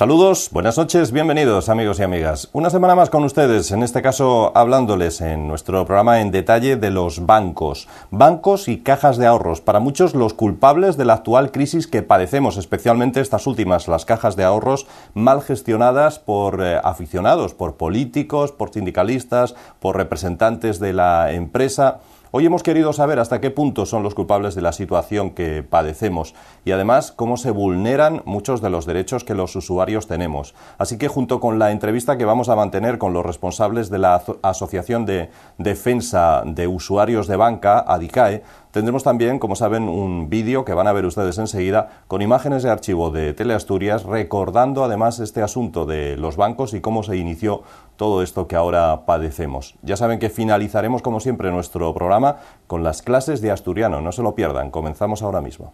Saludos, buenas noches, bienvenidos amigos y amigas. Una semana más con ustedes, en este caso hablándoles en nuestro programa en detalle de los bancos. Bancos y cajas de ahorros, para muchos los culpables de la actual crisis que padecemos, especialmente estas últimas, las cajas de ahorros mal gestionadas por aficionados, por políticos, por sindicalistas, por representantes de la empresa. Hoy hemos querido saber hasta qué punto son los culpables de la situación que padecemos y además cómo se vulneran muchos de los derechos que los usuarios tenemos. Así que junto con la entrevista que vamos a mantener con los responsables de la Asociación de Defensa de Usuarios de Banca, ADICAE, tendremos también, como saben, un vídeo que van a ver ustedes enseguida con imágenes de archivo de Teleasturias recordando además este asunto de los bancos y cómo se inició todo esto que ahora padecemos. Ya saben que finalizaremos como siempre nuestro programa con las clases de asturiano. No se lo pierdan, comenzamos ahora mismo.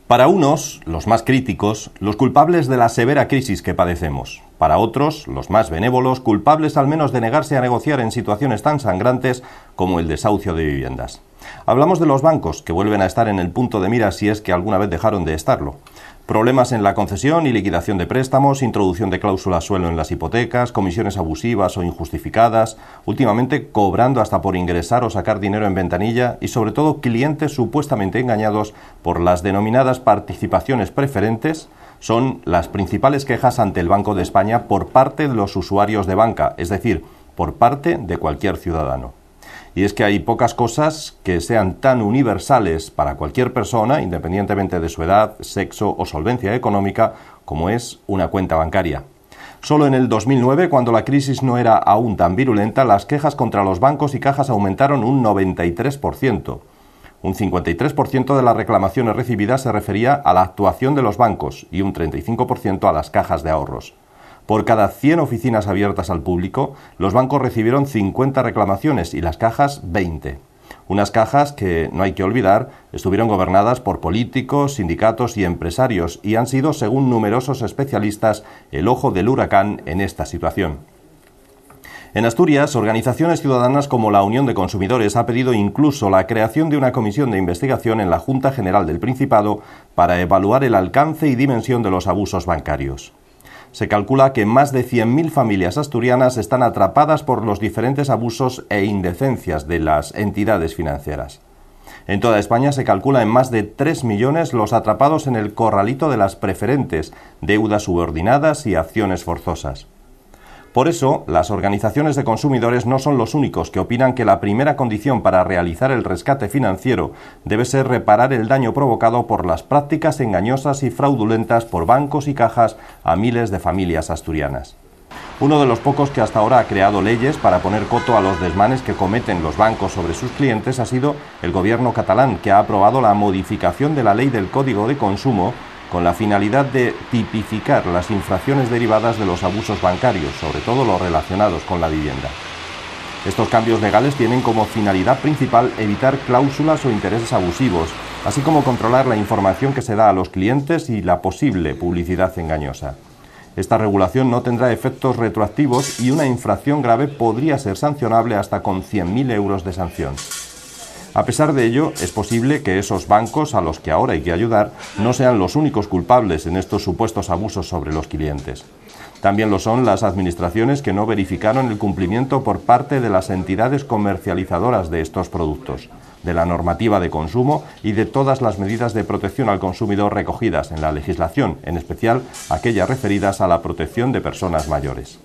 Para unos, los más críticos, los culpables de la severa crisis que padecemos. Para otros, los más benévolos, culpables al menos de negarse a negociar en situaciones tan sangrantes como el desahucio de viviendas. Hablamos de los bancos, que vuelven a estar en el punto de mira si es que alguna vez dejaron de estarlo. Problemas en la concesión y liquidación de préstamos, introducción de cláusulas suelo en las hipotecas, comisiones abusivas o injustificadas, últimamente cobrando hasta por ingresar o sacar dinero en ventanilla y sobre todo clientes supuestamente engañados por las denominadas participaciones preferentes, son las principales quejas ante el Banco de España por parte de los usuarios de banca, es decir, por parte de cualquier ciudadano. Y es que hay pocas cosas que sean tan universales para cualquier persona, independientemente de su edad, sexo o solvencia económica, como es una cuenta bancaria. Solo en el 2009, cuando la crisis no era aún tan virulenta, las quejas contra los bancos y cajas aumentaron un 93%. Un 53% de las reclamaciones recibidas se refería a la actuación de los bancos y un 35% a las cajas de ahorros. Por cada 100 oficinas abiertas al público, los bancos recibieron 50 reclamaciones y las cajas 20. Unas cajas que, no hay que olvidar, estuvieron gobernadas por políticos, sindicatos y empresarios y han sido, según numerosos especialistas, el ojo del huracán en esta situación. En Asturias, organizaciones ciudadanas como la Unión de Consumidores ha pedido incluso la creación de una comisión de investigación en la Junta General del Principado para evaluar el alcance y dimensión de los abusos bancarios. Se calcula que más de 100.000 familias asturianas están atrapadas por los diferentes abusos e indecencias de las entidades financieras. En toda España se calcula en más de 3 millones los atrapados en el corralito de las preferentes, deudas subordinadas y acciones forzosas. Por eso, las organizaciones de consumidores no son los únicos que opinan que la primera condición para realizar el rescate financiero debe ser reparar el daño provocado por las prácticas engañosas y fraudulentas por bancos y cajas a miles de familias asturianas. Uno de los pocos que hasta ahora ha creado leyes para poner coto a los desmanes que cometen los bancos sobre sus clientes ha sido el gobierno catalán, que ha aprobado la modificación de la ley del Código de Consumo con la finalidad de tipificar las infracciones derivadas de los abusos bancarios, sobre todo los relacionados con la vivienda. Estos cambios legales tienen como finalidad principal evitar cláusulas o intereses abusivos, así como controlar la información que se da a los clientes y la posible publicidad engañosa. Esta regulación no tendrá efectos retroactivos y una infracción grave podría ser sancionable hasta con 100.000 euros de sanción. A pesar de ello, es posible que esos bancos a los que ahora hay que ayudar no sean los únicos culpables en estos supuestos abusos sobre los clientes. También lo son las administraciones que no verificaron el cumplimiento por parte de las entidades comercializadoras de estos productos, de la normativa de consumo y de todas las medidas de protección al consumidor recogidas en la legislación, en especial aquellas referidas a la protección de personas mayores.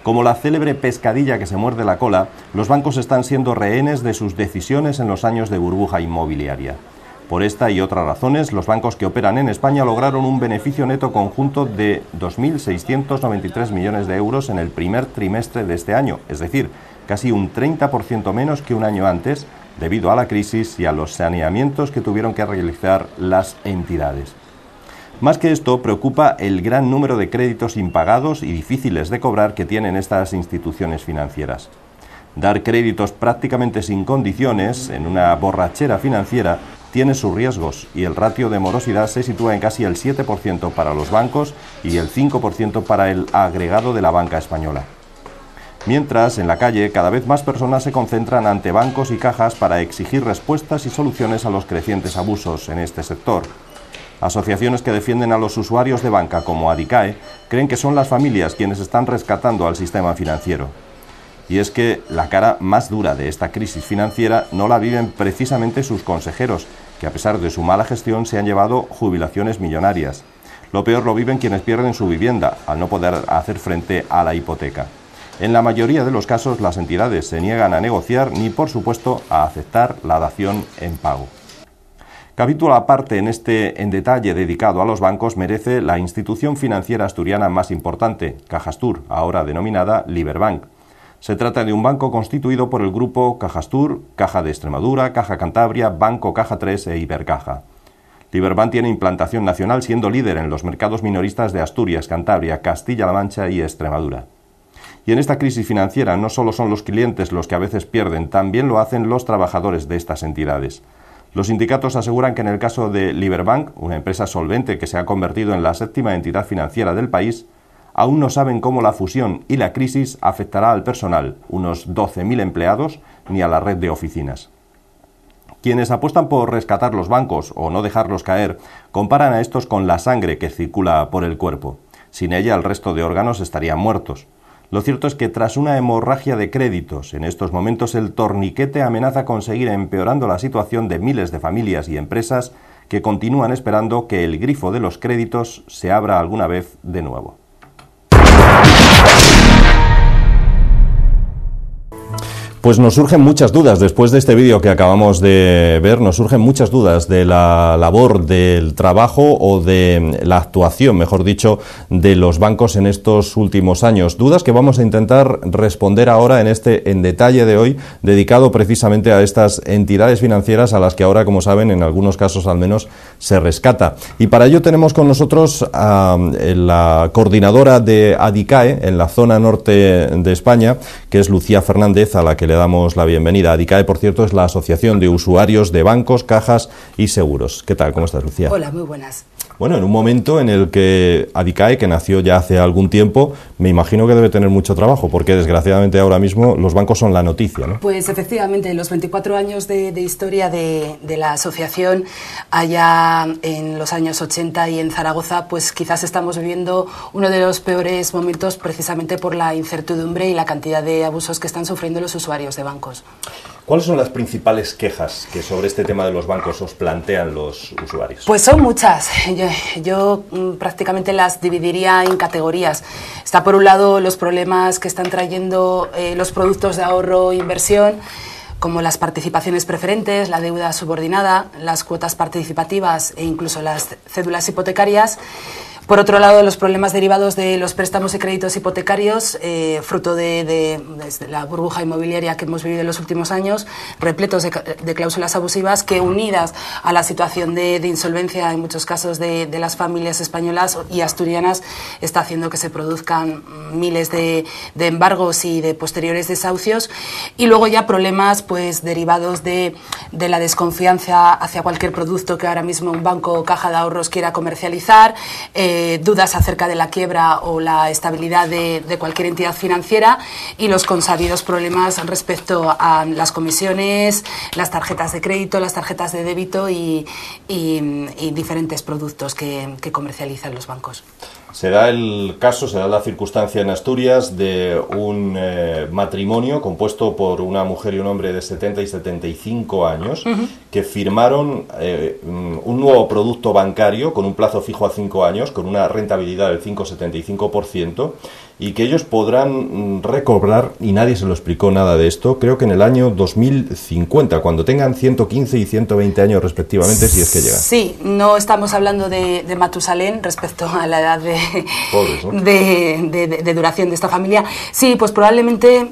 Como la célebre pescadilla que se muerde la cola, los bancos están siendo rehenes de sus decisiones en los años de burbuja inmobiliaria. Por esta y otras razones, los bancos que operan en España lograron un beneficio neto conjunto de 2.693 millones de euros en el primer trimestre de este año, es decir, casi un 30% menos que un año antes, debido a la crisis y a los saneamientos que tuvieron que realizar las entidades. Más que esto, preocupa el gran número de créditos impagados y difíciles de cobrar que tienen estas instituciones financieras. Dar créditos prácticamente sin condiciones en una borrachera financiera tiene sus riesgos y el ratio de morosidad se sitúa en casi el 7% para los bancos y el 5% para el agregado de la banca española. Mientras, en la calle, cada vez más personas se concentran ante bancos y cajas para exigir respuestas y soluciones a los crecientes abusos en este sector. Asociaciones que defienden a los usuarios de banca, como Adicae, creen que son las familias quienes están rescatando al sistema financiero. Y es que la cara más dura de esta crisis financiera no la viven precisamente sus consejeros, que a pesar de su mala gestión se han llevado jubilaciones millonarias. Lo peor lo viven quienes pierden su vivienda, al no poder hacer frente a la hipoteca. En la mayoría de los casos, las entidades se niegan a negociar ni, por supuesto, a aceptar la dación en pago. Capítulo aparte en detalle dedicado a los bancos merece la institución financiera asturiana más importante, Cajastur, ahora denominada Liberbank. Se trata de un banco constituido por el grupo Cajastur, Caja de Extremadura, Caja Cantabria, Banco Caja 3 e Ibercaja. Liberbank tiene implantación nacional, siendo líder en los mercados minoristas de Asturias, Cantabria, Castilla-La Mancha y Extremadura. Y en esta crisis financiera no solo son los clientes los que a veces pierden, también lo hacen los trabajadores de estas entidades. Los sindicatos aseguran que en el caso de Liberbank, una empresa solvente que se ha convertido en la séptima entidad financiera del país, aún no saben cómo la fusión y la crisis afectará al personal, unos 12.000 empleados, ni a la red de oficinas. Quienes apuestan por rescatar los bancos o no dejarlos caer, comparan a estos con la sangre que circula por el cuerpo. Sin ella, el resto de órganos estarían muertos. Lo cierto es que tras una hemorragia de créditos, en estos momentos el torniquete amenaza con seguir empeorando la situación de miles de familias y empresas que continúan esperando que el grifo de los créditos se abra alguna vez de nuevo. Pues nos surgen muchas dudas después de este vídeo que acabamos de ver, nos surgen muchas dudas de la labor, del trabajo o de la actuación, mejor dicho, de los bancos en estos últimos años. Dudas que vamos a intentar responder ahora en detalle de hoy, dedicado precisamente a estas entidades financieras a las que ahora, como saben, en algunos casos al menos se rescata. Y para ello tenemos con nosotros a la coordinadora de Adicae en la zona norte de España, que es Lucía Fernández, a la que le damos la bienvenida. Adicae, por cierto, es la Asociación de Usuarios de Bancos, Cajas y Seguros. ¿Qué tal? ¿Cómo estás, Lucía? Hola, muy buenas. Bueno, en un momento en el que Adicae, que nació ya hace algún tiempo, me imagino que debe tener mucho trabajo, porque desgraciadamente ahora mismo los bancos son la noticia, ¿no? Pues efectivamente, en los 24 años de historia de la asociación, allá en los años 80 y en Zaragoza, pues quizás estamos viviendo uno de los peores momentos precisamente por la incertidumbre y la cantidad de abusos que están sufriendo los usuarios de bancos. ¿Cuáles son las principales quejas que sobre este tema de los bancos os plantean los usuarios? Pues son muchas. Yo prácticamente las dividiría en categorías. Está por un lado los problemas que están trayendo los productos de ahorro e inversión, como las participaciones preferentes, la deuda subordinada, las cuotas participativas e incluso las cédulas hipotecarias. Por otro lado, los problemas derivados de los préstamos y créditos hipotecarios, fruto de la burbuja inmobiliaria que hemos vivido en los últimos años, repletos de cláusulas abusivas que, unidas a la situación de insolvencia en muchos casos de las familias españolas y asturianas, está haciendo que se produzcan miles de embargos y de posteriores desahucios. Y luego ya problemas pues derivados de la desconfianza hacia cualquier producto que ahora mismo un banco o caja de ahorros quiera comercializar, dudas acerca de la quiebra o la estabilidad de cualquier entidad financiera y los consabidos problemas respecto a las comisiones, las tarjetas de crédito, las tarjetas de débito y diferentes productos que comercializan los bancos. Se da la circunstancia en Asturias de un matrimonio compuesto por una mujer y un hombre de 70 y 75 años que firmaron un nuevo producto bancario con un plazo fijo a 5 años, con una rentabilidad del 5,75%, y que ellos podrán recobrar, y nadie se lo explicó nada de esto, creo que en el año 2050, cuando tengan 115 y 120 años respectivamente, si es que llegan. Sí, no estamos hablando de Matusalén respecto a la edad Pobres, ¿no? de duración de esta familia. Sí, pues probablemente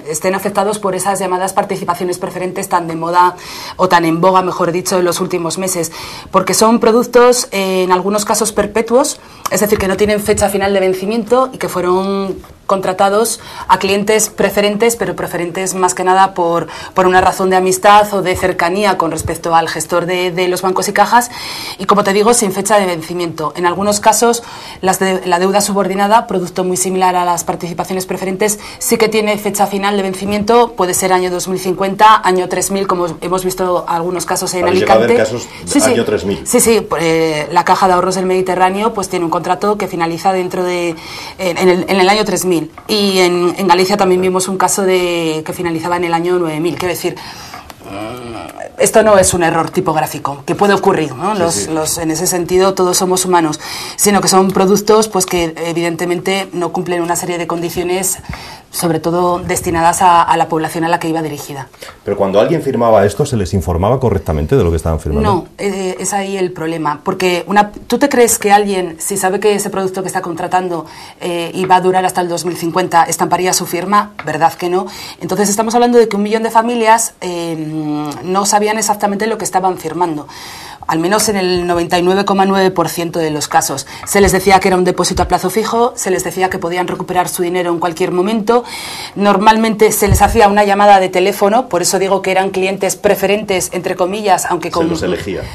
estén afectados por esas llamadas participaciones preferentes tan de moda o tan en boga, mejor dicho, en los últimos meses, porque son productos en algunos casos perpetuos, es decir, que no tienen fecha final de vencimiento y que fueron contratados a clientes preferentes, pero preferentes más que nada por una razón de amistad o de cercanía con respecto al gestor de los bancos y cajas, y como te digo, sin fecha de vencimiento. En algunos casos, la deuda subordinada, producto muy similar a las participaciones preferentes, sí que tiene fecha final de vencimiento, puede ser año 2050, año 3000, como hemos visto algunos casos en Alicante. Llegado a haber casos año 3000. Sí, la Caja de Ahorros del Mediterráneo pues tiene un contrato que finaliza dentro de en el año 3000. Y en Galicia también vimos un caso que finalizaba en el año 9000. Quiero decir, esto no es un error tipográfico, que puede ocurrir, ¿no? En ese sentido todos somos humanos, sino que son productos pues que evidentemente no cumplen una serie de condiciones, sobre todo destinadas a la población a la que iba dirigida. Pero cuando alguien firmaba esto, ¿se les informaba correctamente de lo que estaban firmando? No, es ahí el problema, porque ¿tú te crees que alguien, si sabe que ese producto que está contratando y va a durar hasta el 2050, estamparía su firma? ¿Verdad que no? Entonces estamos hablando de que 1 millón de familias no sabían exactamente lo que estaban firmando. Al menos en el 99,9% de los casos. Se les decía que era un depósito a plazo fijo, se les decía que podían recuperar su dinero en cualquier momento. Normalmente se les hacía una llamada de teléfono, por eso digo que eran clientes preferentes, entre comillas, aunque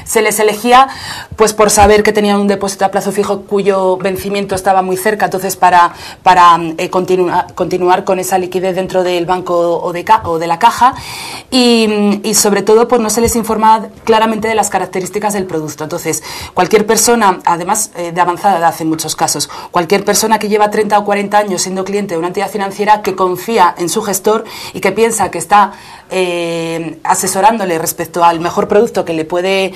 se les elegía pues por saber que tenían un depósito a plazo fijo cuyo vencimiento estaba muy cerca, entonces para continuar con esa liquidez dentro del banco o de la caja, y sobre todo pues no se les informaba claramente de las características del producto. Entonces, cualquier persona, además de avanzada edad en muchos casos, cualquier persona que lleva 30 o 40 años siendo cliente de una entidad financiera, que confía en su gestor y que piensa que está asesorándole respecto al mejor producto que le puede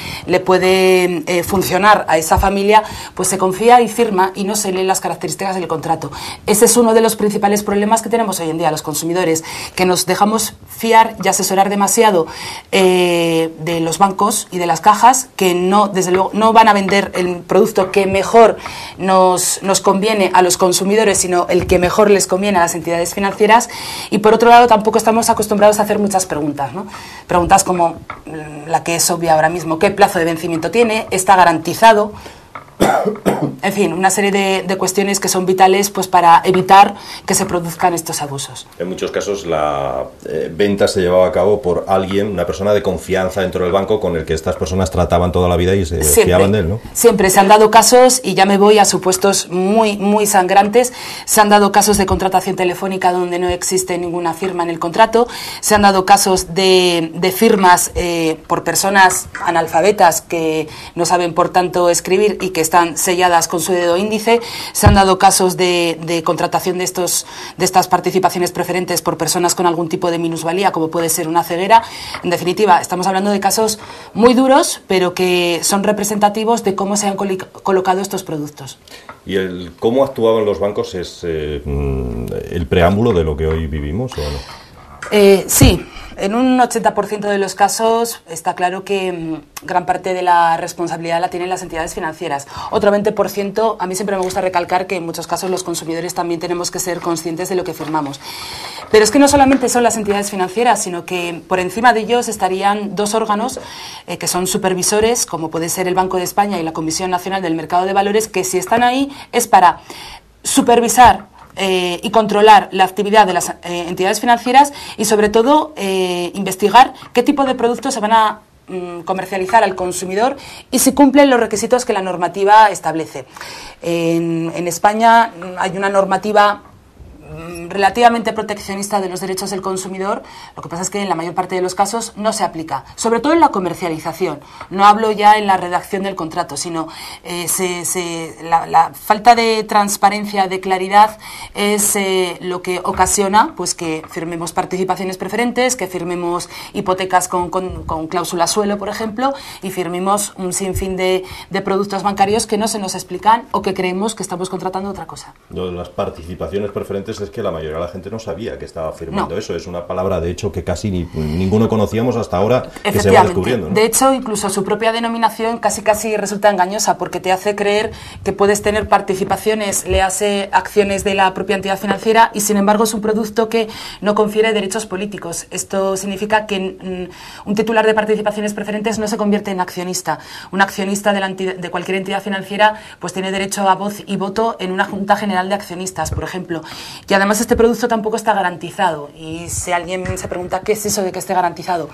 funcionar a esa familia, pues se confía y firma y no se leen las características del contrato. Ese es uno de los principales problemas que tenemos hoy en día los consumidores, que nos dejamos fiar y asesorar demasiado de los bancos y de las cajas, que no, desde luego, no van a vender el producto que mejor nos conviene a los consumidores, sino el que mejor les conviene a las entidades financieras. Y por otro lado, tampoco estamos acostumbrados a hacer muchas preguntas, ¿no? Preguntas como la que es obvia ahora mismo: ¿qué plazo de vencimiento tiene? ¿Está garantizado? En fin, una serie de cuestiones que son vitales pues para evitar que se produzcan estos abusos. En muchos casos la venta se llevaba a cabo por alguien, una persona de confianza dentro del banco con el que estas personas trataban toda la vida y se fiaban de él, ¿no? Siempre se han dado casos, y ya me voy a supuestos muy, muy sangrantes, se han dado casos de contratación telefónica donde no existe ninguna firma en el contrato, se han dado casos de firmas por personas analfabetas que no saben por tanto escribir y que están selladas con su dedo índice, se han dado casos de contratación de estas participaciones preferentes por personas con algún tipo de minusvalía, como puede ser una ceguera. En definitiva, estamos hablando de casos muy duros, pero que son representativos de cómo se han colocado estos productos. ¿Y cómo actuaban los bancos es el preámbulo de lo que hoy vivimos, o no? Sí. En un 80% de los casos está claro que gran parte de la responsabilidad la tienen las entidades financieras. Otro 20%, a mí siempre me gusta recalcar que en muchos casos los consumidores también tenemos que ser conscientes de lo que firmamos. Pero es que no solamente son las entidades financieras, sino que por encima de ellos estarían dos órganos que son supervisores, como puede ser el Banco de España y la Comisión Nacional del Mercado de Valores, que si están ahí es para supervisar y controlar la actividad de las entidades financieras y sobre todo investigar qué tipo de productos se van a comercializar al consumidor y si cumplen los requisitos que la normativa establece. En España hay una normativa relativamente proteccionista de los derechos del consumidor. Lo que pasa es que en la mayor parte de los casos no se aplica, sobre todo en la comercialización. No hablo ya en la redacción del contrato, sino la falta de transparencia, de claridad, es lo que ocasiona pues que firmemos participaciones preferentes, que firmemos hipotecas con cláusula suelo, por ejemplo, y firmemos un sinfín de productos bancarios que no se nos explican o que creemos que estamos contratando otra cosa. Lo de las participaciones preferentes es que la mayoría de la gente no sabía que estaba firmando eso. Es una palabra, de hecho, que casi ninguno conocíamos hasta ahora, que se va descubriendo, ¿no? De hecho, incluso su propia denominación casi resulta engañosa, porque te hace creer que puedes tener participaciones, le hace acciones de la propia entidad financiera, y sin embargo es un producto que no confiere derechos políticos. Esto significa que un titular de participaciones preferentes no se convierte en accionista. Un accionista de cualquier entidad financiera pues tiene derecho a voz y voto en una Junta General de Accionistas, por ejemplo. Y además este producto tampoco está garantizado. Y si alguien se pregunta qué es eso de que esté garantizado,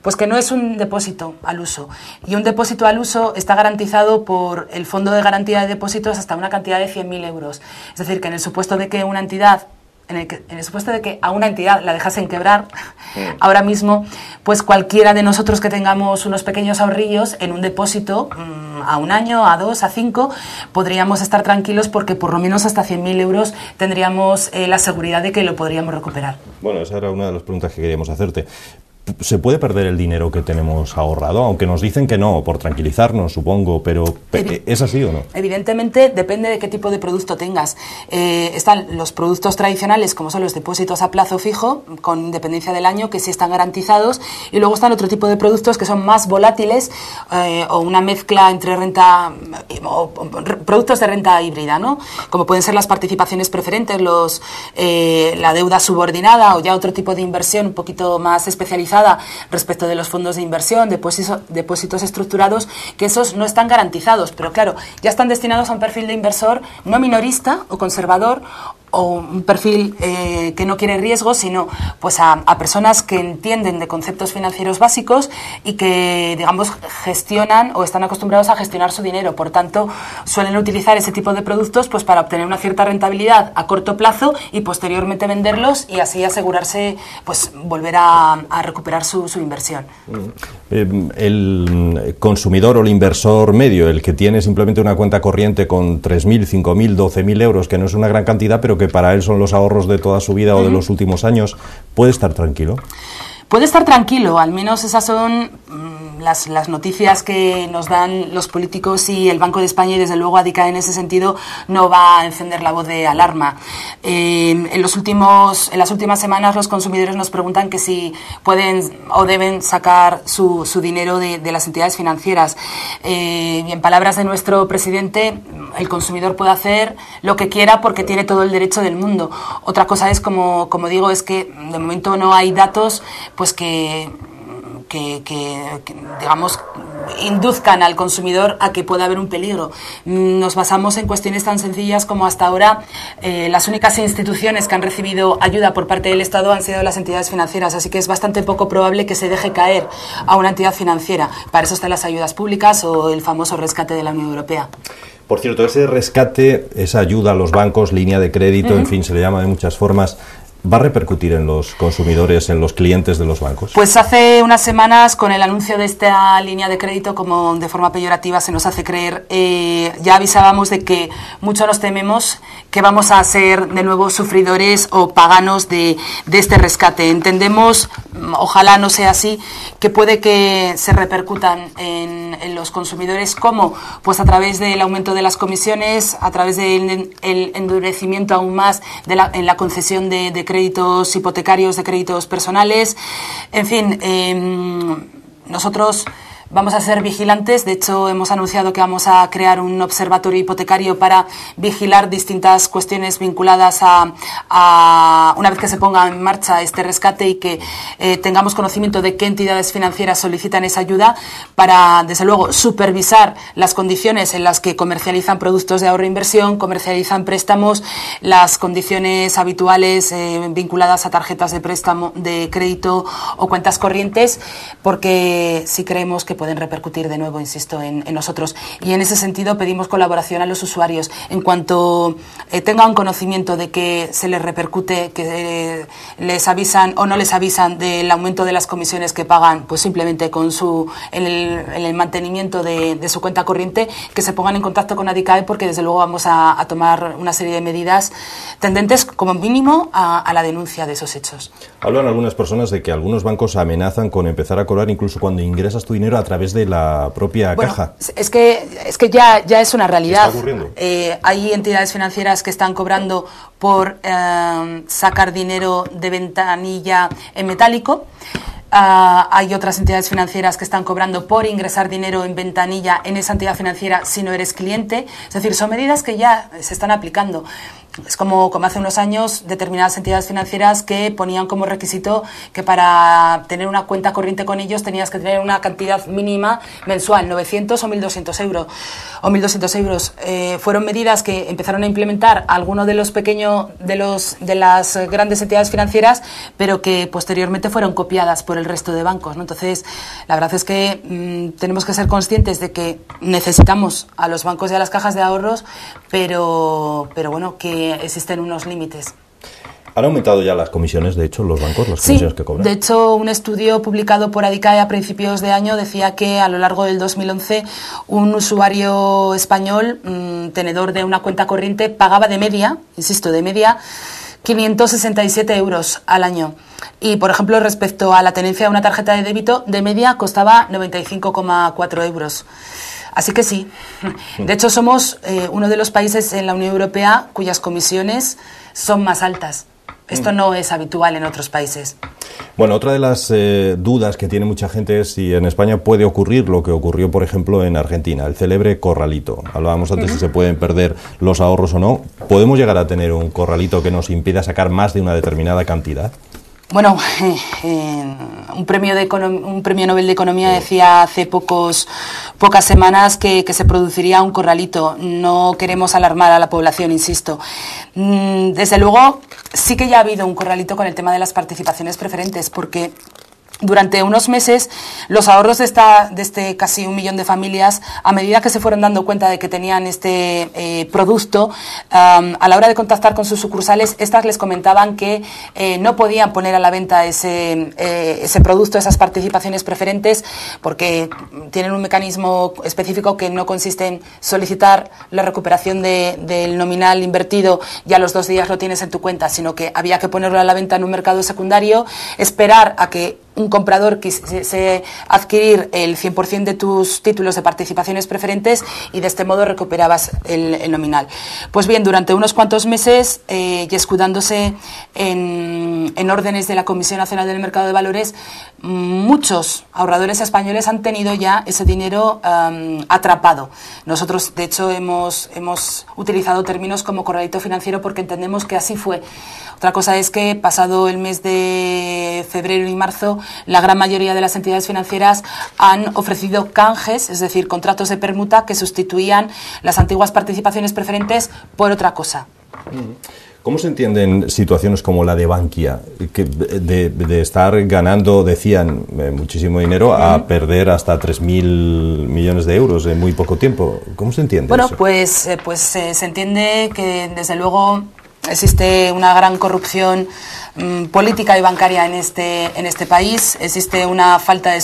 pues que no es un depósito al uso. Y un depósito al uso está garantizado por el Fondo de Garantía de Depósitos hasta una cantidad de 100.000 euros. Es decir, que en el supuesto de que una entidad en el supuesto de que a una entidad la dejasen quebrar ahora mismo, pues cualquiera de nosotros que tengamos unos pequeños ahorrillos en un depósito a 1 año, a 2, a 5, podríamos estar tranquilos porque por lo menos hasta 100.000 euros tendríamos la seguridad de que lo podríamos recuperar. Bueno, esa era una de las preguntas que queríamos hacerte. ¿Se puede perder el dinero que tenemos ahorrado? Aunque nos dicen que no, por tranquilizarnos, supongo, pero ¿es así o no? Evidentemente, depende de qué tipo de producto tengas. Están los productos tradicionales, como son los depósitos a plazo fijo, con independencia del año, que sí están garantizados, y luego están otro tipo de productos que son más volátiles, o una mezcla entre renta, o productos de renta híbrida, ¿no? Como pueden ser las participaciones preferentes, la deuda subordinada, o ya otro tipo de inversión un poquito más especializada respecto de los fondos de inversión, depósitos estructurados, que esos no están garantizados, pero claro, ya están destinados a un perfil de inversor no minorista o conservador, o un perfil que no quiere riesgo, sino pues a personas que entienden de conceptos financieros básicos y que, digamos, gestionan o están acostumbrados a gestionar su dinero. Por tanto, suelen utilizar ese tipo de productos pues para obtener una cierta rentabilidad a corto plazo y posteriormente venderlos y así asegurarse pues volver a recuperar su inversión. El consumidor o el inversor medio, el que tiene simplemente una cuenta corriente con 3.000, 5.000, 12.000 euros, que no es una gran cantidad, pero que para él son los ahorros de toda su vida o de los últimos años, ¿puede estar tranquilo? Puede estar tranquilo, al menos esas son las noticias que nos dan los políticos, y el Banco de España, y desde luego ADICA en ese sentido no va a encender la voz de alarma. En las últimas semanas los consumidores nos preguntan que si pueden o deben sacar su dinero de las entidades financieras. Y en palabras de nuestro presidente, el consumidor puede hacer lo que quiera porque tiene todo el derecho del mundo. Otra cosa es, como digo, es que de momento no hay datos pues que digamos induzcan al consumidor a que pueda haber un peligro. Nos basamos en cuestiones tan sencillas como hasta ahora las únicas instituciones que han recibido ayuda por parte del Estado han sido las entidades financieras, así que es bastante poco probable que se deje caer a una entidad financiera. Para eso están las ayudas públicas o el famoso rescate de la Unión Europea. Por cierto, ese rescate, esa ayuda a los bancos, línea de crédito, en fin, se le llama de muchas formas, ¿va a repercutir en los consumidores, en los clientes de los bancos? Pues hace unas semanas, con el anuncio de esta línea de crédito, como de forma peyorativa se nos hace creer, ya avisábamos de que mucho nos tememos que vamos a ser de nuevo sufridores o paganos de este rescate. Entendemos, ojalá no sea así, que puede que se repercutan en los consumidores. ¿Cómo? Pues a través del aumento de las comisiones, a través del endurecimiento aún más en la concesión de créditos hipotecarios, de créditos personales. En fin, nosotros vamos a ser vigilantes. De hecho, hemos anunciado que vamos a crear un observatorio hipotecario para vigilar distintas cuestiones vinculadas a una vez que se ponga en marcha este rescate y que tengamos conocimiento de qué entidades financieras solicitan esa ayuda, para, desde luego, supervisar las condiciones en las que comercializan productos de ahorro e inversión, comercializan préstamos, las condiciones habituales vinculadas a tarjetas de préstamo, de crédito o cuentas corrientes, porque si creemos que pueden repercutir de nuevo, insisto, en nosotros. Y en ese sentido pedimos colaboración a los usuarios. En cuanto tengan conocimiento de que se les repercute, que les avisan o no les avisan del aumento de las comisiones que pagan, pues simplemente con en el mantenimiento de su cuenta corriente, que se pongan en contacto con Adicae, porque desde luego vamos a tomar una serie de medidas tendentes como mínimo a la denuncia de esos hechos. Hablan algunas personas de que algunos bancos amenazan con empezar a cobrar incluso cuando ingresas tu dinero a través de la propia caja. Es que ya es una realidad. ¿Está ocurriendo? Hay entidades financieras que están cobrando por sacar dinero de ventanilla en metálico. Hay otras entidades financieras que están cobrando por ingresar dinero en ventanilla en esa entidad financiera si no eres cliente. Es decir, son medidas que ya se están aplicando. Es como hace unos años determinadas entidades financieras que ponían como requisito que para tener una cuenta corriente con ellos tenías que tener una cantidad mínima mensual, 900 o 1.200 euros. Fueron medidas que empezaron a implementar algunos de las grandes entidades financieras, pero que posteriormente fueron copiadas por el resto de bancos, ¿no? Entonces, la verdad es que tenemos que ser conscientes de que necesitamos a los bancos y a las cajas de ahorros, pero bueno, que existen unos límites. ¿Han aumentado ya las comisiones, de hecho, los bancos, las comisiones que cobran? De hecho, un estudio publicado por Adicae a principios de año decía que a lo largo del 2011 un usuario español, tenedor de una cuenta corriente, pagaba de media, insisto, de media, 567 euros al año. Y, por ejemplo, respecto a la tenencia de una tarjeta de débito, de media costaba 95,4 euros. Así que sí. De hecho, somos uno de los países en la Unión Europea cuyas comisiones son más altas. Esto no es habitual en otros países. Bueno, otra de las dudas que tiene mucha gente es si en España puede ocurrir lo que ocurrió, por ejemplo, en Argentina, el célebre corralito. Hablábamos antes si se pueden perder los ahorros o no. ¿Podemos llegar a tener un corralito que nos impida sacar más de una determinada cantidad? Bueno, un premio Nobel de Economía decía hace pocas semanas que se produciría un corralito. No queremos alarmar a la población, insisto. Desde luego, sí que ya ha habido un corralito con el tema de las participaciones preferentes, porque durante unos meses los ahorros de este casi 1 millón de familias, a medida que se fueron dando cuenta de que tenían este producto, a la hora de contactar con sus sucursales, estas les comentaban que no podían poner a la venta ese producto, esas participaciones preferentes, porque tienen un mecanismo específico que no consiste en solicitar la recuperación del nominal invertido y a los 2 días lo tienes en tu cuenta, sino que había que ponerlo a la venta en un mercado secundario, esperar a que un comprador quisiese adquirir el 100% de tus títulos de participaciones preferentes y de este modo recuperabas el nominal. Pues bien, durante unos cuantos meses y escudándose en órdenes de la Comisión Nacional del Mercado de Valores, muchos ahorradores españoles han tenido ya ese dinero atrapado. Nosotros, de hecho, hemos utilizado términos como corralito financiero porque entendemos que así fue. Otra cosa es que pasado el mes de febrero y marzo, la gran mayoría de las entidades financieras han ofrecido canjes, es decir, contratos de permuta que sustituían las antiguas participaciones preferentes por otra cosa. ¿Cómo se entienden situaciones como la de Bankia, que de estar ganando, decían, muchísimo dinero, a perder hasta 3.000 millones de euros en muy poco tiempo? ¿Cómo se entiende eso? Pues se entiende que, desde luego, existe una gran corrupción política y bancaria en este país. Existe una falta de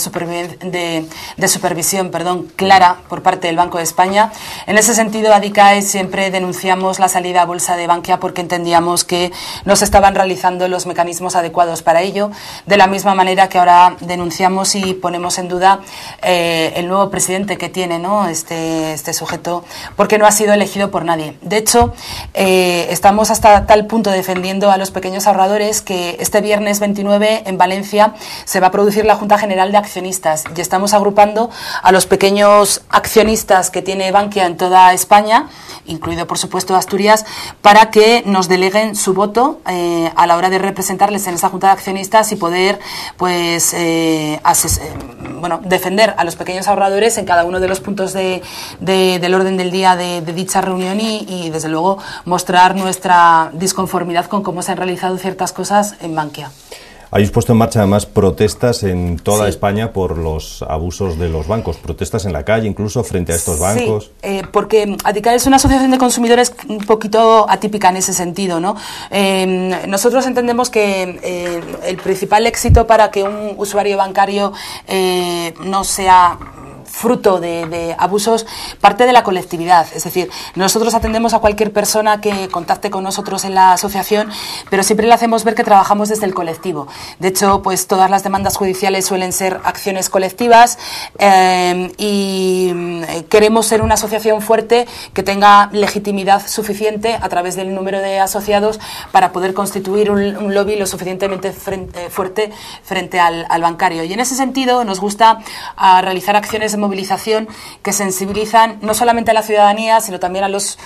supervisión clara por parte del Banco de España. En ese sentido, Adicae siempre denunciamos la salida a bolsa de Bankia porque entendíamos que no se estaban realizando los mecanismos adecuados para ello, de la misma manera que ahora denunciamos y ponemos en duda el nuevo presidente que tiene, ¿no?, este sujeto, porque no ha sido elegido por nadie. De hecho, estamos hasta tal punto defendiendo a los pequeños ahorradores que este viernes 29 en Valencia se va a producir la Junta General de Accionistas y estamos agrupando a los pequeños accionistas que tiene Bankia en toda España, incluido por supuesto Asturias, para que nos deleguen su voto a la hora de representarles en esa Junta de Accionistas y poder defender a los pequeños ahorradores en cada uno de los puntos del orden del día de dicha reunión y desde luego mostrar nuestra disconformidad con cómo se han realizado ciertas cosas en Bankia. Habéis puesto en marcha además protestas en toda España por los abusos de los bancos, protestas en la calle, incluso frente a estos bancos. Sí, porque Adical es una asociación de consumidores un poquito atípica en ese sentido, ¿no? Nosotros entendemos que el principal éxito para que un usuario bancario no sea fruto de abusos parte de la colectividad. Es decir, nosotros atendemos a cualquier persona que contacte con nosotros en la asociación, pero siempre le hacemos ver que trabajamos desde el colectivo. De hecho, pues todas las demandas judiciales suelen ser acciones colectivas y queremos ser una asociación fuerte que tenga legitimidad suficiente a través del número de asociados para poder constituir un lobby lo suficientemente fuerte frente al bancario. Y en ese sentido nos gusta realizar acciones de movilización que sensibilizan no solamente a la ciudadanía, sino también a los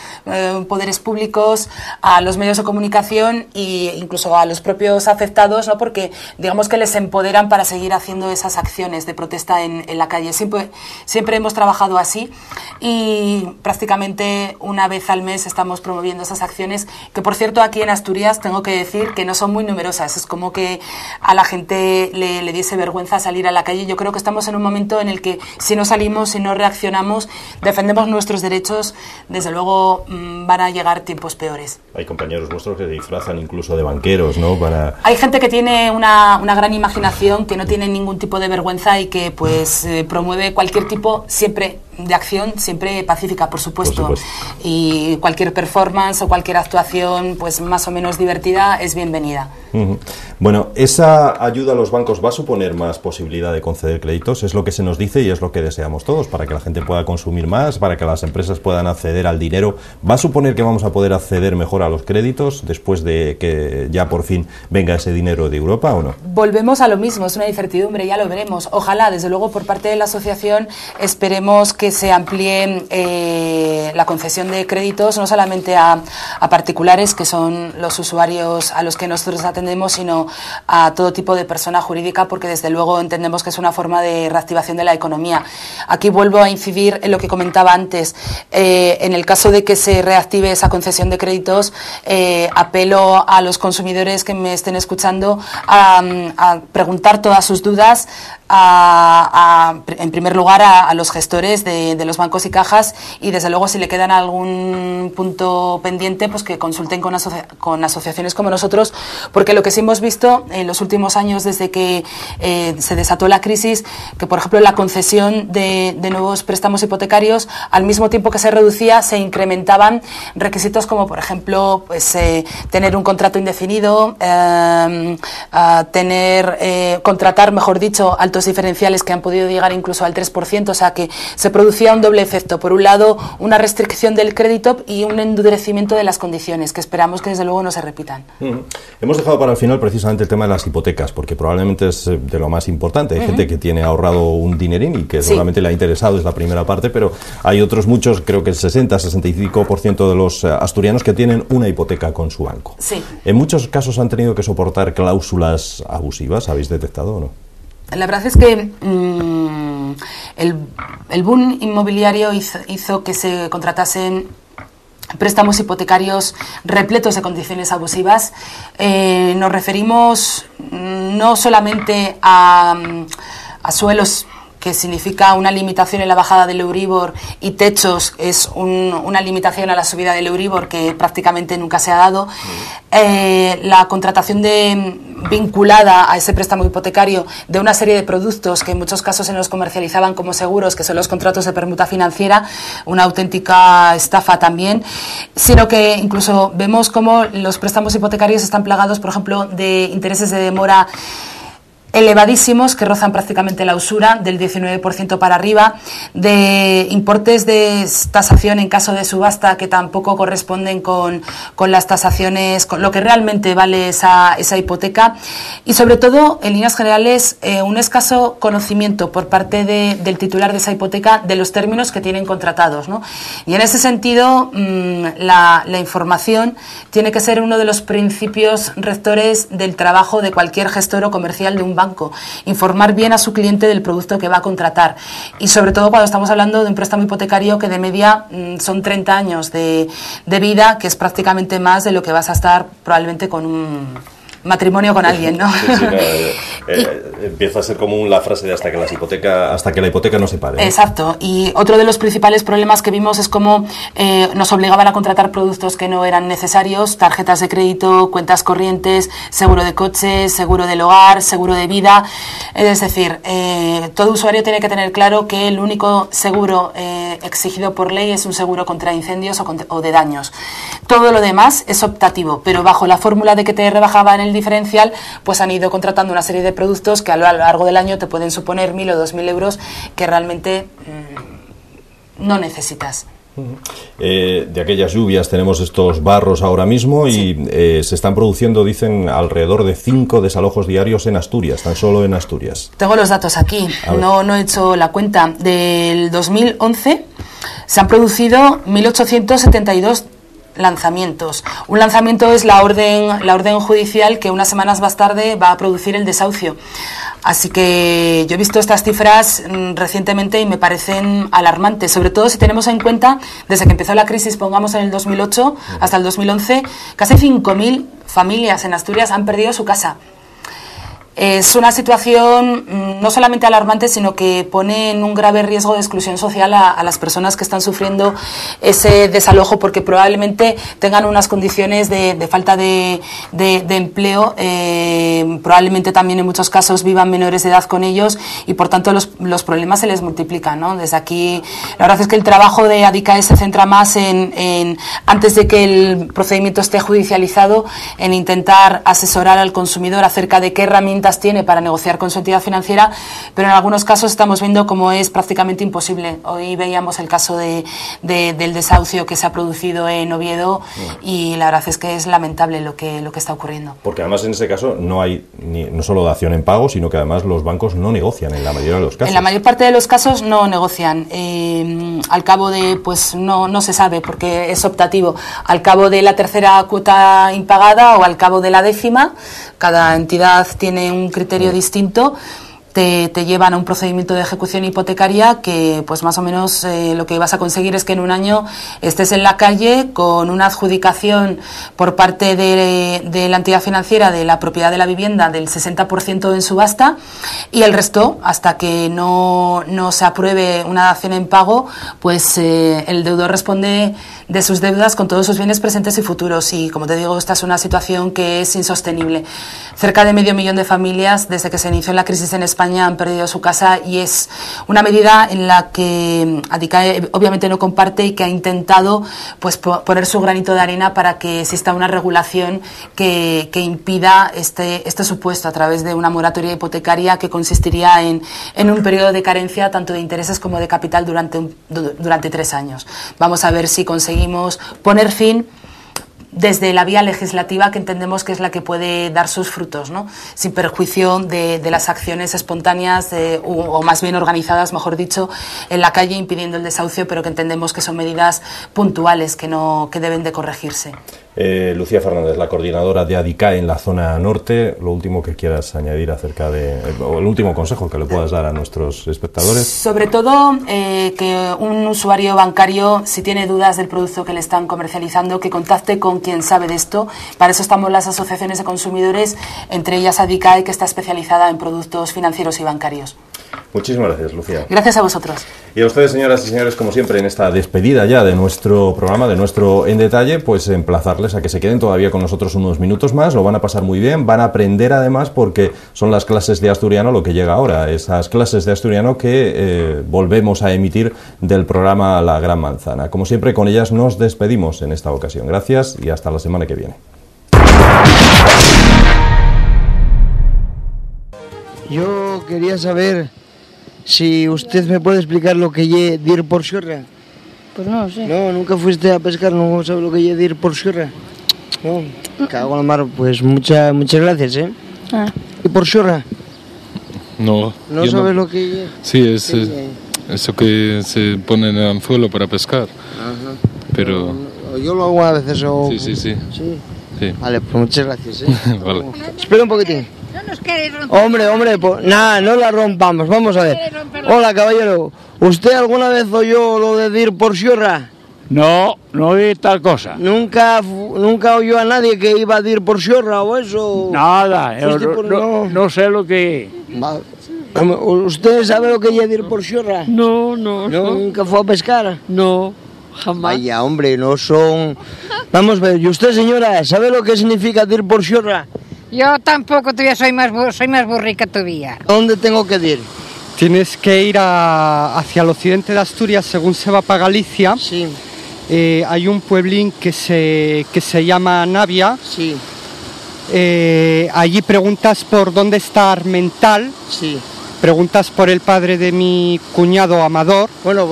poderes públicos, a los medios de comunicación e incluso a los propios afectados, ¿no? Porque digamos que les empoderan para seguir haciendo esas acciones de protesta en la calle. Siempre hemos trabajado así y prácticamente una vez al mes estamos promoviendo esas acciones que, por cierto, aquí en Asturias tengo que decir que no son muy numerosas. Es como que a la gente le diese vergüenza salir a la calle. Yo creo que estamos en un momento en el que si no salimos, si no reaccionamos, defendemos nuestros derechos, desde luego van a llegar tiempos peores. Hay compañeros vuestros que se disfrazan incluso de banqueros, ¿no? Hay gente que tiene una gran imaginación, que no tiene ningún tipo de vergüenza y que pues promueve cualquier tipo, siempre de acción, siempre pacífica, por supuesto. Y cualquier performance o cualquier actuación pues más o menos divertida es bienvenida. Bueno, ¿esa ayuda a los bancos va a suponer más posibilidad de conceder créditos? Es lo que se nos dice y es lo que deseamos todos, para que la gente pueda consumir más, para que las empresas puedan acceder al dinero. ¿Va a suponer que vamos a poder acceder mejor a los créditos después de que ya por fin venga ese dinero de Europa o no? Volvemos a lo mismo, es una incertidumbre, ya lo veremos. Ojalá, desde luego, por parte de la asociación esperemos que se amplíe la concesión de créditos no solamente a particulares, que son los usuarios a los que nosotros atendemos, sino a todo tipo de persona jurídica, porque desde luego entendemos que es una forma de reactivación de la economía. Aquí vuelvo a incidir en lo que comentaba antes. En el caso de que se reactive esa concesión de créditos, apelo a los consumidores que me estén escuchando a preguntar todas sus dudas, en primer lugar a los gestores de los bancos y cajas, y desde luego si le quedan algún punto pendiente pues que consulten con asociaciones como nosotros, porque lo que sí hemos visto en los últimos años desde que se desató la crisis, que por ejemplo la concesión de nuevos préstamos hipotecarios, al mismo tiempo que se reducía, se incrementaban requisitos como por ejemplo pues tener un contrato indefinido, contratar, mejor dicho, altos diferenciales que han podido llegar incluso al 3%, o sea que se producía un doble efecto. Por un lado, una restricción del crédito y un endurecimiento de las condiciones, que esperamos que desde luego no se repitan. Hemos dejado para el final precisamente el tema de las hipotecas, porque probablemente es de lo más importante. Hay gente que tiene ahorrado un dinerín y que seguramente le ha interesado, es la primera parte, pero hay otros muchos, creo que el 60-65% de los asturianos que tienen una hipoteca con su banco. Sí. En muchos casos han tenido que soportar cláusulas abusivas. ¿Habéis detectado o no? La verdad es que el boom inmobiliario hizo que se contratasen préstamos hipotecarios repletos de condiciones abusivas. Nos referimos no solamente a suelos, que significa una limitación en la bajada del Euribor, y techos es una limitación a la subida del Euribor que prácticamente nunca se ha dado. La contratación vinculada a ese préstamo hipotecario de una serie de productos que en muchos casos se nos comercializaban como seguros, que son los contratos de permuta financiera, una auténtica estafa también, sino que incluso vemos cómo los préstamos hipotecarios están plagados, por ejemplo, de intereses de demora elevadísimos que rozan prácticamente la usura, del 19% para arriba, de importes de tasación en caso de subasta que tampoco corresponden con las tasaciones, con lo que realmente vale esa hipoteca, y sobre todo, en líneas generales, un escaso conocimiento por parte del titular de esa hipoteca de los términos que tienen contratados, ¿no? Y en ese sentido, la información tiene que ser uno de los principios rectores del trabajo de cualquier gestor o comercial de un banco. Informar bien a su cliente del producto que va a contratar, y sobre todo cuando estamos hablando de un préstamo hipotecario que de media son 30 años de vida, que es prácticamente más de lo que vas a estar probablemente con matrimonio con alguien, ¿no? Sí, sí, empieza a ser común la frase de hasta que la hipoteca no se pague. Exacto. Y otro de los principales problemas que vimos es cómo nos obligaban a contratar productos que no eran necesarios, tarjetas de crédito, cuentas corrientes, seguro de coches, seguro del hogar, seguro de vida. Es decir, todo usuario tiene que tener claro que el único seguro exigido por ley es un seguro contra incendios o de daños. Todo lo demás es optativo, pero bajo la fórmula de que te rebajaban el diferencial, pues han ido contratando una serie de productos que a lo largo del año te pueden suponer 1.000 o 2.000 euros que realmente no necesitas. De aquellas lluvias tenemos estos barros ahora mismo y se están produciendo, dicen, alrededor de 5 desalojos diarios en Asturias, tan solo en Asturias. Tengo los datos aquí, no he hecho la cuenta. Del 2011 se han producido 1.872 lanzamientos. Un lanzamiento es la orden judicial que unas semanas más tarde va a producir el desahucio. Así que yo he visto estas cifras recientemente y me parecen alarmantes, sobre todo si tenemos en cuenta, desde que empezó la crisis, pongamos en el 2008 hasta el 2011, casi 5.000 familias en Asturias han perdido su casa. Es una situación no solamente alarmante, sino que pone en un grave riesgo de exclusión social a las personas que están sufriendo ese desalojo, porque probablemente tengan unas condiciones de falta de empleo, probablemente también en muchos casos vivan menores de edad con ellos y por tanto los problemas se les multiplican, ¿no? Desde aquí, la verdad es que el trabajo de ADICAE se centra más en antes de que el procedimiento esté judicializado, en intentar asesorar al consumidor acerca de qué herramientas tiene para negociar con su entidad financiera, pero en algunos casos estamos viendo cómo es prácticamente imposible. Hoy veíamos el caso del desahucio que se ha producido en Oviedo y la verdad es que es lamentable lo que está ocurriendo. Porque además en ese caso no hay no solo dación en pago, sino que además los bancos no negocian en la mayoría de los casos. En la mayor parte de los casos no negocian. Al cabo de, pues no se sabe porque es optativo, al cabo de la tercera cuota impagada o al cabo de la 10ª, cada entidad tiene un criterio distinto, te llevan a un procedimiento de ejecución hipotecaria que pues más o menos lo que vas a conseguir es que en un año estés en la calle con una adjudicación por parte de la entidad financiera de la propiedad de la vivienda del 60% en subasta y el resto, hasta que no se apruebe una dación en pago, pues el deudor responde de sus deudas con todos sus bienes presentes y futuros y, como te digo, esta es una situación que es insostenible. Cerca de 500.000 de familias, desde que se inició la crisis en España, han perdido su casa y es una medida en la que ADICAE obviamente no comparte y que ha intentado pues poner su granito de arena para que exista una regulación que impida este supuesto a través de una moratoria hipotecaria que consistiría en un periodo de carencia tanto de intereses como de capital durante 3 años. Vamos a ver si conseguimos poner fin desde la vía legislativa, que entendemos que es la que puede dar sus frutos, ¿no? Sin perjuicio de las acciones espontáneas o más bien organizadas, mejor dicho, en la calle impidiendo el desahucio, pero que entendemos que son medidas puntuales que deben de corregirse. Lucía Fernández, la coordinadora de ADICAE en la zona norte, lo último que quieras añadir acerca o el último consejo que le puedas dar a nuestros espectadores. Sobre todo que un usuario bancario, si tiene dudas del producto que le están comercializando, que contacte con quien sabe de esto. Para eso estamos las asociaciones de consumidores, entre ellas ADICAE, que está especializada en productos financieros y bancarios. Muchísimas gracias, Lucía. Gracias a vosotros. Y a ustedes, señoras y señores, como siempre, en esta despedida ya de nuestro programa, de nuestro En Detalle, pues emplazarles a que se queden todavía con nosotros unos minutos más, lo van a pasar muy bien, van a aprender además porque son las clases de asturiano lo que llega ahora, esas clases de asturiano que volvemos a emitir del programa La Gran Manzana. Como siempre, con ellas nos despedimos en esta ocasión. Gracias y hasta la semana que viene. Yo quería saber si usted me puede explicar lo que es dir por sierra. Pues no sé. No, nunca fuiste a pescar, no sabes lo que es dir por sierra. No, cago en la mar, pues muchas gracias, ¿eh? Ah. ¿Y por sierra? No. ¿No sabes lo que es? Sí, es eso que se pone en el anzuelo para pescar. Ajá. Pero... Yo lo hago a veces o... Sí. ¿Sí? Sí. Vale, pues muchas gracias, ¿eh? Vale. Espera un poquitín. No nos queréis romper. Hombre, pues nada, no la rompamos, vamos a ver. Hola, caballero. ¿Usted alguna vez oyó lo de dir por sierra? No, no oí tal cosa. Nunca oyó a nadie que iba a ir por Xorra o eso. Nada, No. no sé lo que... ¿Usted sabe lo que es ir por Xorra? No. ¿Nunca fue a pescar? No, jamás. Vaya, hombre, no son... Vamos a ver, ¿y usted, señora, sabe lo que significa ir por Xorra? Yo tampoco todavía soy más burrica todavía. ¿Dónde tengo que ir? Tienes que ir hacia el occidente de Asturias, según se va para Galicia. Sí. Hay un pueblín que se llama Navia. Sí. Allí preguntas por dónde está Armental. Sí. Preguntas por el padre de mi cuñado Amador. Bueno,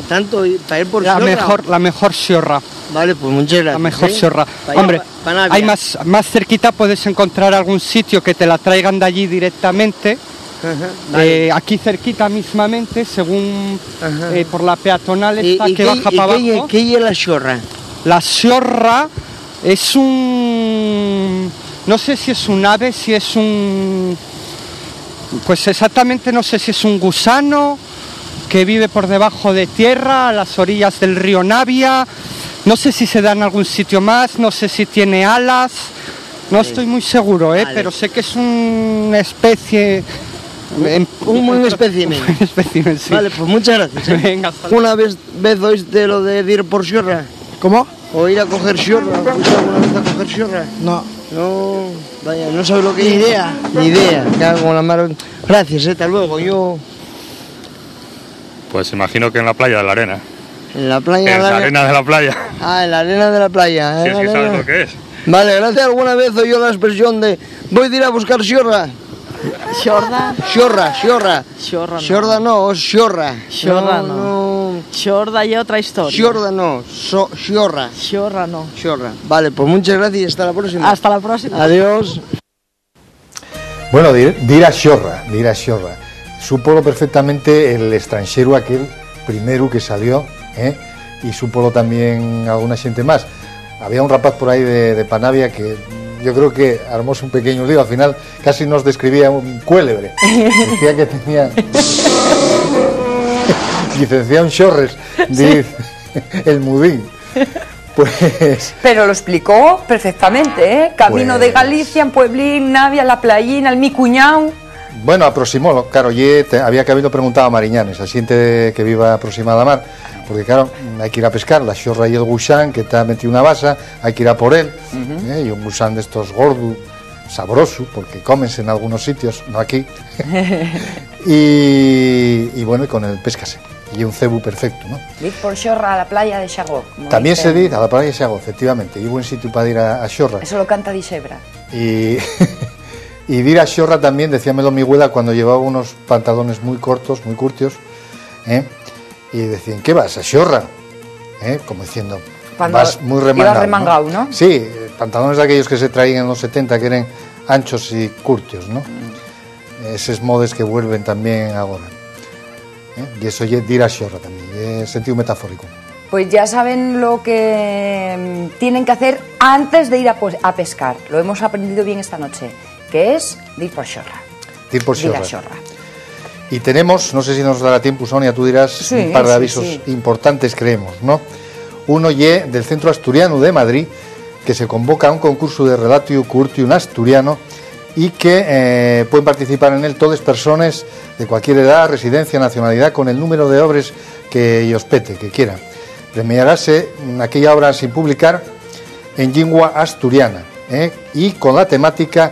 tanto para ir por Xorra. La mejor Xorra. Vale, pues muchas gracias. La mejor Xorra. Para Hombre, Navia. hay más cerquita puedes encontrar algún sitio que te la traigan de allí directamente. Ajá, vale. Aquí cerquita mismamente, según por la peatonal esta ¿Y que baja para abajo. ¿Qué es la Xorra? La Xorra es un... No sé si es un ave, si es un... Pues exactamente no sé si es un gusano que vive por debajo de tierra, a las orillas del río Navia. No sé si se da en algún sitio más, no sé si tiene alas. No estoy muy seguro, Vale. pero sé que es una especie... Un buen espécimen. espécimen, sí. Vale, pues muchas gracias. Venga, hasta luego. ¿Una vez oíste lo de ir por Xorra? ¿Cómo? ¿O ir a coger Xorra? ¿Fuiste alguna vez a coger Xorra? No. No, vaya, no sabes lo que Ni es. idea. Ni idea, cago en la mar. Gracias, hasta luego. Yo Pues imagino que en la playa de la arena. en la playa. En la arena de la playa. Ah, en la arena de la playa. Si en es la que arena. sabes lo que es. Vale, gracias. ¿Alguna vez oyó la expresión de voy a ir a buscar Xorra? Xorda. Xorra. Xorra no. Xorda no, Xorra. Xorra no. Xorda y otra historia. Xorda no, Xorra. Xorra no. Xorra. Vale, pues muchas gracias y hasta la próxima. Hasta la próxima. Adiós. Bueno, dirá Xorra. Súpolo perfectamente el extranjero aquel primero que salió, y súpolo también alguna gente más. Había un rapaz por ahí de Panavia que yo creo que armóse un pequeño lío, al final casi nos describía un cuélebre. Decía que tenía licenciado en Xorres, dice el Mudín. Pues... Pero lo explicó perfectamente, ¿eh? Camino de Galicia, en Pueblín, Navia, la playina, el mi cuñao. Bueno, aproximólo, claro, había que haberlo preguntado a Mariñanes, a xente que viva aproximada a mar, porque claro, hay que ir a pescar, la Xorra y el gusán que te ha metido una basa, hay que ir a por él, y un gusán de estos gordo, sabroso, porque comense en algunos sitios, no aquí, y bueno, y con el pescase, y un cebu perfecto, ¿no? Ir por Xorra a la playa de Xagó. También se dice a la playa de Xagó, efectivamente, y buen sitio para ir a Xorra. Eso lo canta Dixebra. Y ir a Xorra también, decíamelo mi abuela cuando llevaba unos pantalones muy cortos, muy curtios, y decían, ¿qué vas, a Xorra? Como diciendo, Cuando vas muy remangado. ibas remangado, ¿no? Sí, pantalones de aquellos que se traían en los 70, que eran anchos y curtios, ¿no? Esos modes que vuelven también ahora. Y eso es ir a Xorra también, es sentido metafórico. Pues ya saben lo que tienen que hacer antes de ir a pescar. Lo hemos aprendido bien esta noche, que es ir por Xorra. Ir por Xorra. Ir a Xorra. Y tenemos, no sé si nos dará tiempo, Sonia, tú dirás, Sí, un par de sí, avisos sí. importantes, creemos, ¿no? Uno del Centro Asturiano de Madrid, que se convoca a un concurso de relato curtium asturiano y que pueden participar en él todas personas de cualquier edad, residencia, nacionalidad, con el número de obras que ellos pete, que quieran. Premiarase aquella obra sin publicar en lengua asturiana, y con la temática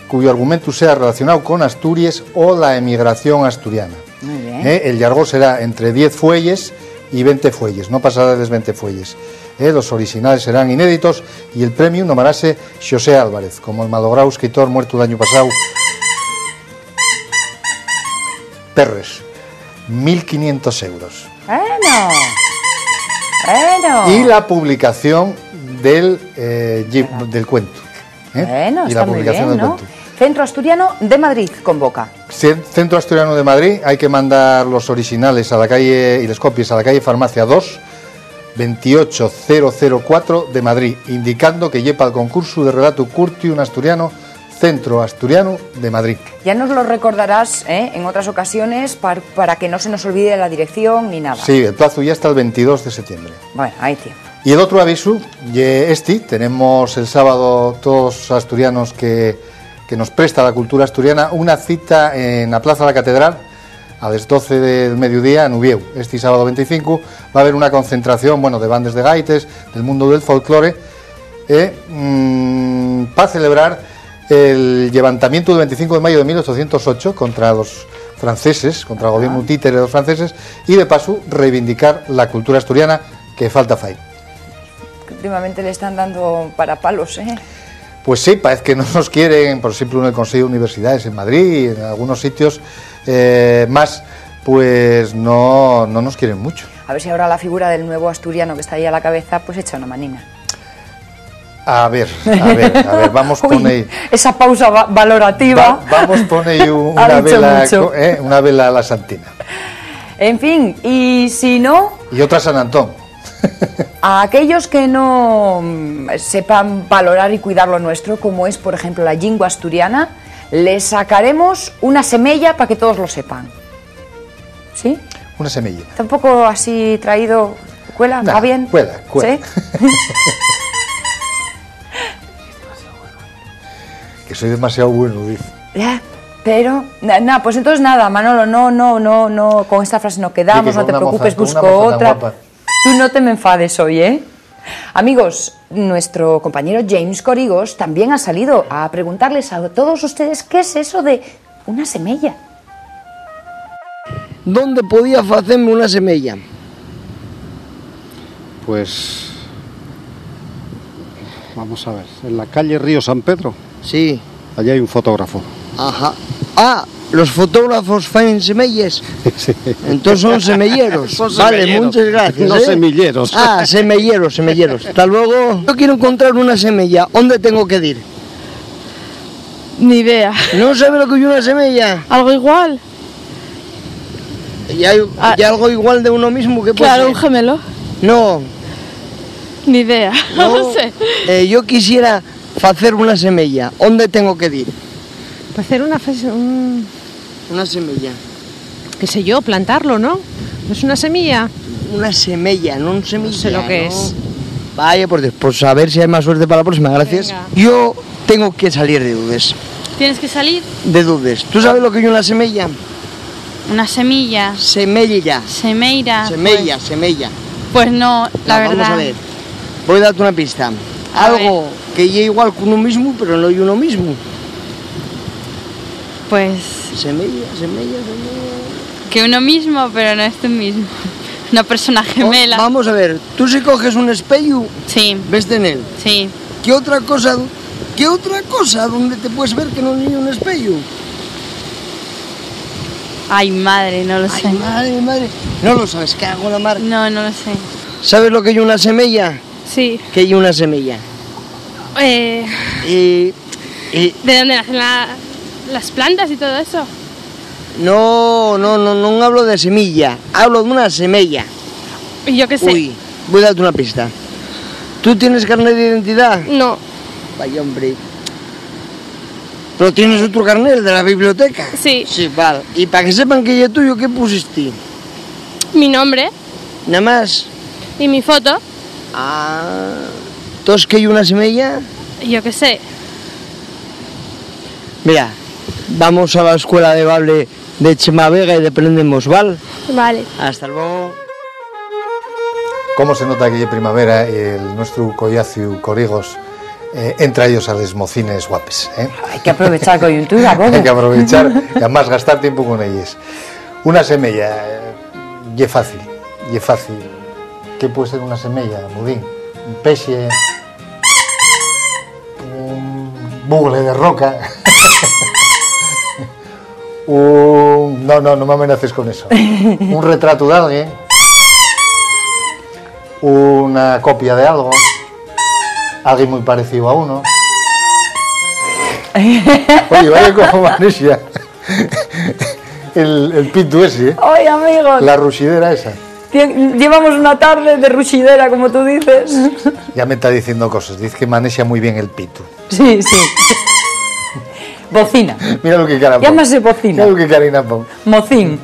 cuyo argumento sea relacionado con Asturias o la emigración asturiana. Muy bien. El jargón será entre 10 fuelles y 20 fuelles, no pasará de 20 fuelles. Los originales serán inéditos y el premio nomarase Xosé Álvarez, como el malogrado escritor muerto el año pasado, Perres, 1.500 euros. Bueno. Y la publicación del cuento. Bueno, y está la muy publicación bien, del ¿no? cuento. Centro Asturiano de Madrid convoca. Centro Asturiano de Madrid, hay que mandar los originales a la calle y las copias a la calle Farmacia 2, 28004 de Madrid, indicando que lleva el concurso de relato curtium asturiano Centro Asturiano de Madrid. Ya nos lo recordarás en otras ocasiones para que no se nos olvide la dirección ni nada. Sí, el plazo ya está el 22 de septiembre. Bueno, hay tiempo. Y el otro aviso, tenemos el sábado todos los asturianos que nos presta la cultura asturiana una cita en la Plaza de la Catedral a las 12 del mediodía en Ubieu. Este sábado 25 va a haber una concentración, de bandas de gaites, del mundo del folclore, para celebrar el levantamiento del 25 de mayo de 1808 contra los franceses, contra el gobierno títere de los franceses, y de paso reivindicar la cultura asturiana que falta fai. Últimamente le están dando para palos, ¿eh? Pues sí, parece que no nos quieren, por ejemplo, en el Consejo de Universidades en Madrid y en algunos sitios más, pues no nos quieren mucho. A ver si ahora la figura del nuevo asturiano que está ahí a la cabeza, pues echa una manina. A ver, vamos a poner... Esa pausa valorativa... vamos a poner una vela a la Santina. En fin, y si no... Y otra a San Antón. A aquellos que no sepan valorar y cuidar lo nuestro, como es, por ejemplo, la lingua asturiana, les sacaremos una semilla para que todos lo sepan. ¿Sí? Una semilla. Tampoco así traído... ¿Cuela? ¿Va bien? Cuela. ¿Sí? Que soy demasiado bueno, dice. Pero, pues entonces nada, Manolo, no, con esta frase no quedamos, sí, no te preocupes, busco otra. Tú no te me enfades hoy, ¿eh? Amigos, nuestro compañero James Corigos también ha salido a preguntarles a todos ustedes qué es eso de una semilla. ¿Dónde podía hacerme una semilla? Pues... vamos a ver, en la calle Río San Pedro. Sí. Allí hay un fotógrafo. Ajá. Ah, los fotógrafos fan semillas. Sí. Entonces son semilleros. Son vale, semilleros. muchas gracias. No semilleros. Ah, semilleros. Hasta luego. Yo quiero encontrar una semilla. ¿Dónde tengo que ir? Ni idea. ¿No sabe lo que es una semilla? ¿Algo igual? ¿Y algo igual de uno mismo? ¿Qué puede Claro, ser? un gemelo. No. Ni idea. No sé. Yo quisiera hacer una semilla. ¿Dónde tengo que ir? Para hacer una semilla. Qué sé yo, plantarlo, ¿no? ¿No es una semilla? Una semilla, no un semilla. No sé lo que es. Vaya, pues a ver si hay más suerte para la próxima, gracias. Venga. Yo tengo que salir de dudas. ¿Tienes que salir? De dudas. ¿Tú sabes lo que es una semilla? Una semilla. Semilla. Semeira. Semilla. Pues no, la verdad. Vamos a ver. Voy a darte una pista. Algo que lleve igual que uno mismo, pero no es uno mismo. Pues... Semilla. Que uno mismo, pero no es tú mismo. Una persona gemela. Vamos a ver, tú si coges un espejo, sí, ves en él. Sí. ¿Qué otra cosa donde te puedes ver que no es un espejo? Ay, madre, no lo sé. Madre. No lo sabes, ¿qué hago la mar? No lo sé. ¿Sabes lo que es una semilla? Sí. ¿Qué es una semilla? ¿De dónde nacen las plantas y todo eso? No hablo de semilla, hablo de una semilla. Yo qué sé. Uy, voy a darte una pista. ¿Tú tienes carnet de identidad? No. Vaya, hombre. ¿Pero tienes otro carnet, el de la biblioteca? Sí. Sí, vale. Y para que sepan que es tuyo, ¿qué pusiste? Mi nombre. ¿Nada más? ¿Y mi foto? ¿Entonces qué hay una semilla? Yo qué sé. Mira, vamos a la escuela de baile de Chemavega y aprendemos, ¿vale? Vale. Hasta luego. ¿Cómo se nota que es primavera el nuestro collacio Corigos entra ellos a los mocines guapes? Hay que aprovechar la coyuntura, Hay que aprovechar y además gastar tiempo con ellos. Una semilla, y fácil. ¿Qué puede ser una semilla, Mudín? Un peixe, un bugle de roca. No me amenaces con eso. Un retrato de alguien, una copia de algo, alguien muy parecido a uno. Oye, vaya como Manesia. El pitu ese, Oye, amigos. La rusidera esa. Llevamos una tarde de rusidera, como tú dices. Ya me está diciendo cosas. Dice que maneja muy bien el pitu. Sí. Bocina. Mira lo que cara pon. Llámase bocina. Mira lo que carina pon. Mocín.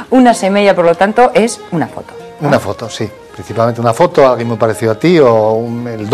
Una semella, por lo tanto, es una foto. Una foto, sí. Principalmente una foto, alguien muy parecido a ti o el